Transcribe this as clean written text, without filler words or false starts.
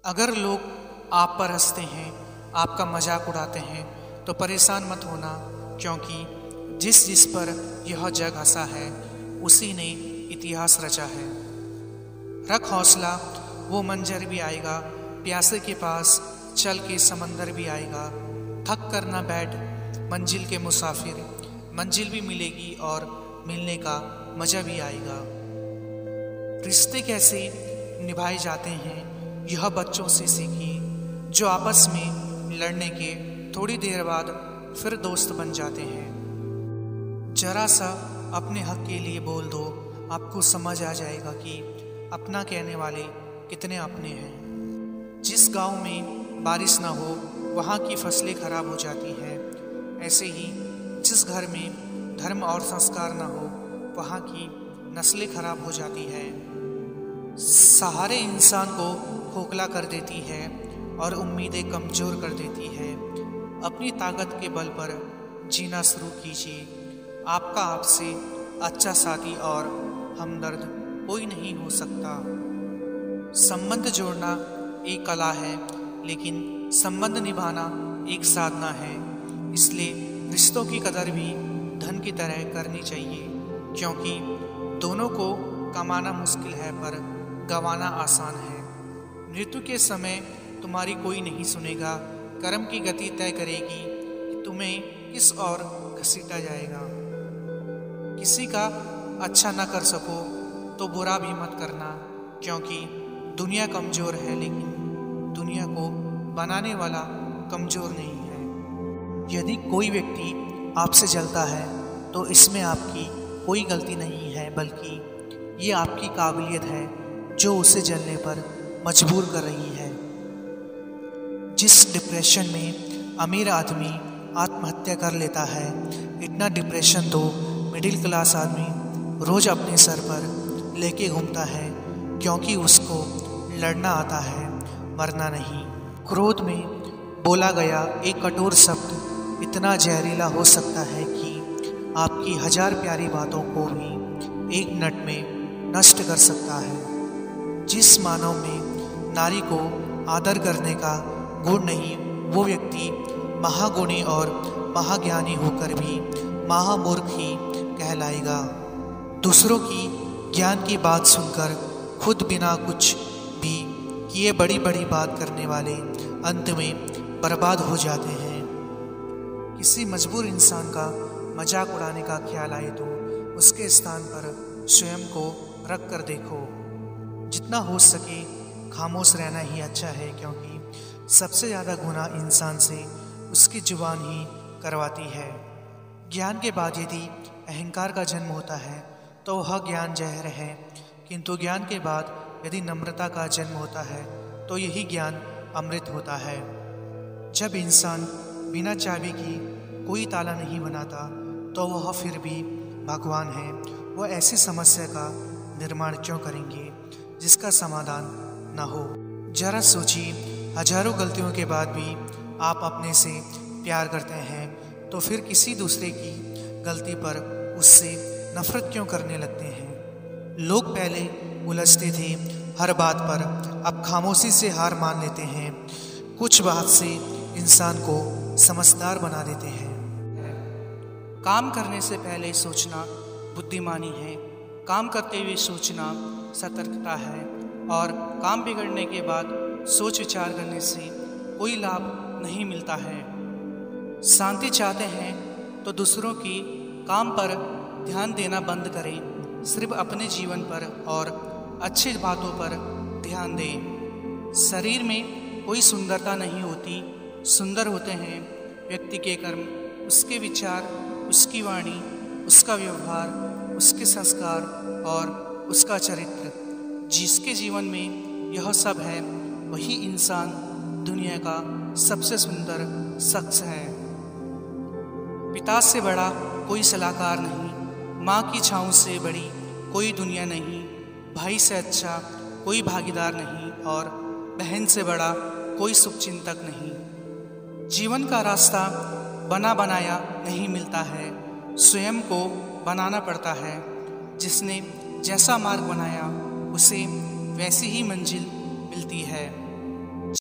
अगर लोग आप पर हंसते हैं, आपका मजाक उड़ाते हैं, तो परेशान मत होना, क्योंकि जिस पर यह जग हंसा है उसी ने इतिहास रचा है। रख हौसला, वो मंजर भी आएगा, प्यासे के पास चल के समंदर भी आएगा। थक कर ना बैठ मंजिल के मुसाफिर, मंजिल भी मिलेगी और मिलने का मजा भी आएगा। रिश्ते कैसे निभाए जाते हैं यह बच्चों से सीखिए, जो आपस में लड़ने के थोड़ी देर बाद फिर दोस्त बन जाते हैं। जरा सा अपने हक के लिए बोल दो, आपको समझ आ जाएगा कि अपना कहने वाले कितने अपने हैं। जिस गांव में बारिश ना हो वहाँ की फसलें खराब हो जाती हैं, ऐसे ही जिस घर में धर्म और संस्कार ना हो वहाँ की नस्लें खराब हो जाती है। सहारे इंसान को खोखला कर देती है और उम्मीदें कमज़ोर कर देती है। अपनी ताकत के बल पर जीना शुरू कीजिए। आपका आपसे अच्छा साथी और हमदर्द कोई नहीं हो सकता। संबंध जोड़ना एक कला है, लेकिन संबंध निभाना एक साधना है। इसलिए रिश्तों की कदर भी धन की तरह करनी चाहिए, क्योंकि दोनों को कमाना मुश्किल है पर गंवाना आसान है। मृत्यु के समय तुम्हारी कोई नहीं सुनेगा, कर्म की गति तय करेगी कि तुम्हें किस ओर घसीटा जाएगा। किसी का अच्छा न कर सको तो बुरा भी मत करना, क्योंकि दुनिया कमज़ोर है, लेकिन दुनिया को बनाने वाला कमज़ोर नहीं है। यदि कोई व्यक्ति आपसे जलता है तो इसमें आपकी कोई गलती नहीं है, बल्कि ये आपकी काबिलियत है जो उसे जलने पर मजबूर कर रही है। जिस डिप्रेशन में अमीर आदमी आत्महत्या कर लेता है, इतना डिप्रेशन तो मिडिल क्लास आदमी रोज़ अपने सर पर लेके घूमता है, क्योंकि उसको लड़ना आता है, मरना नहीं। क्रोध में बोला गया एक कठोर शब्द इतना जहरीला हो सकता है कि आपकी 1000 प्यारी बातों को भी एक मिनट में नष्ट कर सकता है। जिस मानव में नारी को आदर करने का गुण नहीं, वो व्यक्ति महागुणी और महाज्ञानी होकर भी महामूर्ख ही कहलाएगा। दूसरों की ज्ञान की बात सुनकर खुद बिना कुछ भी किए बड़ी बड़ी बात करने वाले अंत में बर्बाद हो जाते हैं। किसी मजबूर इंसान का मजाक उड़ाने का ख्याल आए तो उसके स्थान पर स्वयं को रख कर देखो। जितना हो सके खामोश रहना ही अच्छा है, क्योंकि सबसे ज़्यादा गुनाह इंसान से उसकी जुबान ही करवाती है। ज्ञान के बाद यदि अहंकार का जन्म होता है तो वह ज्ञान जहर है, किंतु ज्ञान के बाद यदि नम्रता का जन्म होता है तो यही ज्ञान अमृत होता है। जब इंसान बिना चाबी की कोई ताला नहीं बनाता तो वह फिर भी भगवान है। वह ऐसी समस्या का निर्माण क्यों करेंगे जिसका समाधान ना हो। जरा सोचिए, हजारों गलतियों के बाद भी आप अपने से प्यार करते हैं, तो फिर किसी दूसरे की गलती पर उससे नफरत क्यों करने लगते हैं। लोग पहले उलझते थे हर बात पर, अब खामोशी से हार मान लेते हैं। कुछ बात से इंसान को समझदार बना देते हैं। काम करने से पहले सोचना बुद्धिमानी है, काम करते हुए सोचना सतर्कता है, और काम बिगड़ने के बाद सोच विचार करने से कोई लाभ नहीं मिलता है। शांति चाहते हैं तो दूसरों की काम पर ध्यान देना बंद करें, सिर्फ अपने जीवन पर और अच्छी बातों पर ध्यान दें। शरीर में कोई सुंदरता नहीं होती, सुंदर होते हैं व्यक्ति के कर्म, उसके विचार, उसकी वाणी, उसका व्यवहार, उसके संस्कार और उसका चरित्र। जिसके जीवन में यह सब है वही इंसान दुनिया का सबसे सुंदर शख्स है। पिता से बड़ा कोई सलाहकार नहीं, माँ की छाँव से बड़ी कोई दुनिया नहीं, भाई से अच्छा कोई भागीदार नहीं, और बहन से बड़ा कोई शुभचिंतक नहीं। जीवन का रास्ता बना बनाया नहीं मिलता है, स्वयं को बनाना पड़ता है। जिसने जैसा मार्ग बनाया उसे वैसी ही मंजिल मिलती है।